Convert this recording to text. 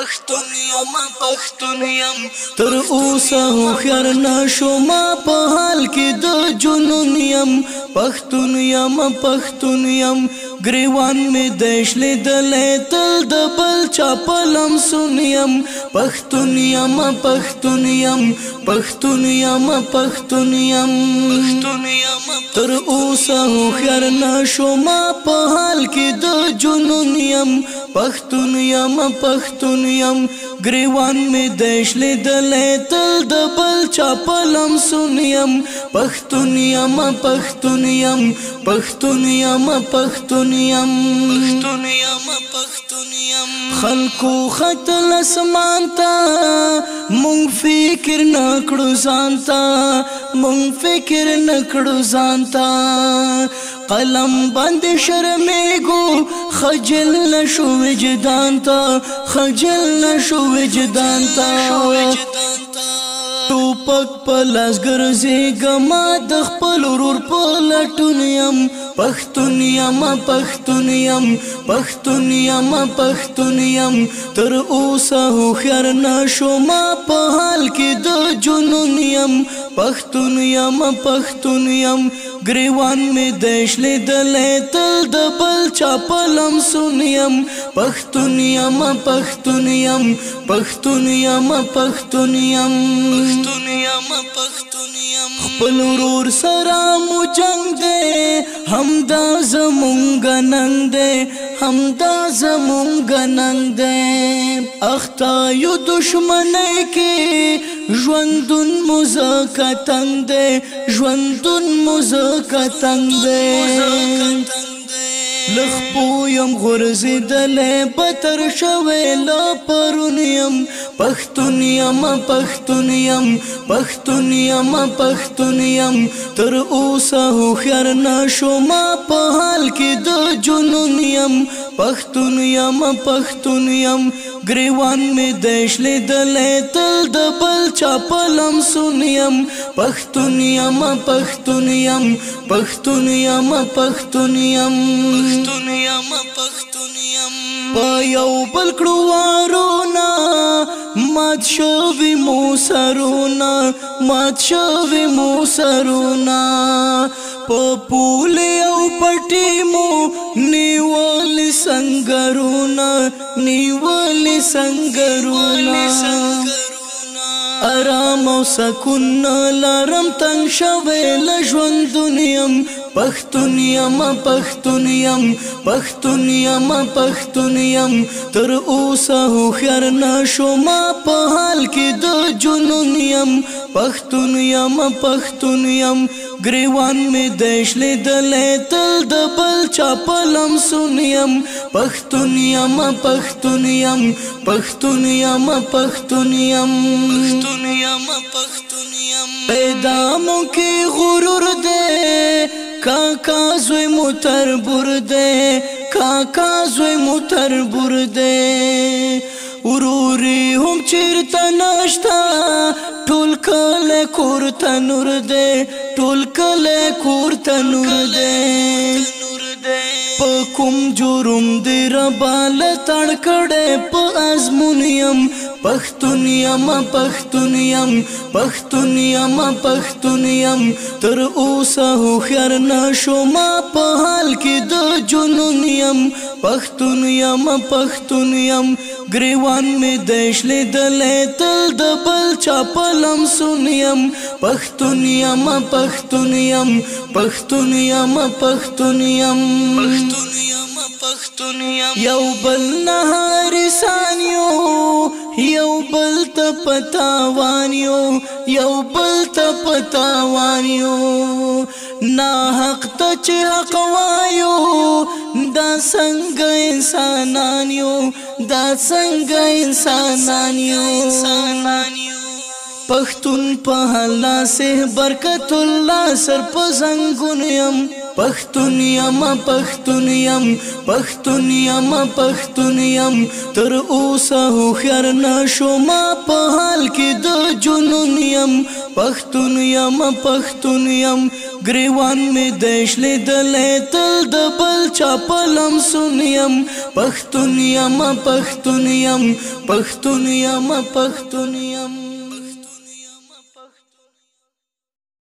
پښتون یم پښتون یم تر اوسه هوښیار نشو ما په حال کې د جنون یم پښتون یم پښتون یم ګریوان می دیش لیدلې تل د بل چا په لمسون یم پښتون یم پښتون یم پښتون یم پښتون یم تر اوسه هوښیار نشو ما په حال کې د جنون یم پښتون یم پښتون یم ګریوان می دیش لیدلې تل د بل چا په لمسون یم پښتون یم پښتون یم پښتون یم پښتون یم خلکو خطل اسمان تا مونږ فکر نکړو ځانتا مونږ فکر نکړو ځانتا قلم باندې شرمېږو خجل نشو وجدان تا خجل نشو وجدان تا ټوپک په لاس ګرځېږم د خپل ورور په لټون یم پښتون یم پښتون یم پښتون یم پښتون یم تر اوسه هوښیار نشو ما په حال کې د جنون یم پښتون یم پښتون یم ګریوان می دیش لیدلې تل د بل چا په لمسون یم پښتون یم پښتون یم پښتون یم پښتون یم خپل ورور سره مو جنگ دی همدا زمونږ ننګ دی همدا زمونږ ننګ دی اخته یو دشمنۍ کې ژوندون مو ځکه تنګ دی ژوندون مو ځکه تنګ دی لخپو یم غورځېدلی بتر شوی لا پرون یم پښتون یم پښتون یم پښتون یم پښتون یم تر اوسه هوښیار نشو ما په حال کې د جنون یم پښتون یم پښتون یم ګریوان می دیش لیدلې تل د بل چا په لمسون یم پښتون یم پښتون یم پښتون یم پښتون یم په یو بل کړو وارونه مات شوي مو سرونه مات شوي مو سرونه په پولې او پټې مو نیولې سنګرونه نیولې سنګرونه ارام او سکون لرم تنگ شوی له ژوندون یم پښتون یم پښتون یم پښتون یم پښتون یم تر اوسه هوښیار نشو ما په حال کې د جنون یم پښتون یم پښتون یم ګریوان می دیش لیدلې تل د بل چا په لمسون یم پښتون یم پښتون یم پښتون یم پښتون یم پیدا مو کې غرور دی کاکا زوی مو تربور دی کاکا زوی مو تربور دی وروري هم چیرته نشته ټول کله کور ته نور دی ټول کله کور ته نور دی په کوم جرم دی ربال تړ کړی په ازمون یم پښتون یم پښتون یم پښتون یم پښتون یم تر اوسه هوښیار نشو ما په حال کې د جنون یم پښتون یم پښتون یم ګریوان می دیش لیدلې تل د بل چا په لمسون یم پښتون یم پښتون یم پښتون یم پښتون یم یو بل نهار سانیو یو بل ته پتاوانیو یو بل ته پتاوانیو نا حق ته چې حق وایو دا څنګه انسانانیو دا څنګه انسانانیو پښتون په الله سه برکت الله سر په زنګون یم پښتون یم پښتون یم پښتون یم پښتون یم تر اوسه هوښیار نشوم په حال کې د جنون یم پښتون یم پښتون یم ګریوان مې دیش لیدلی تل د بل چا په لمسون یم پښتون یم پښتون یم پښتون یم پښتون یم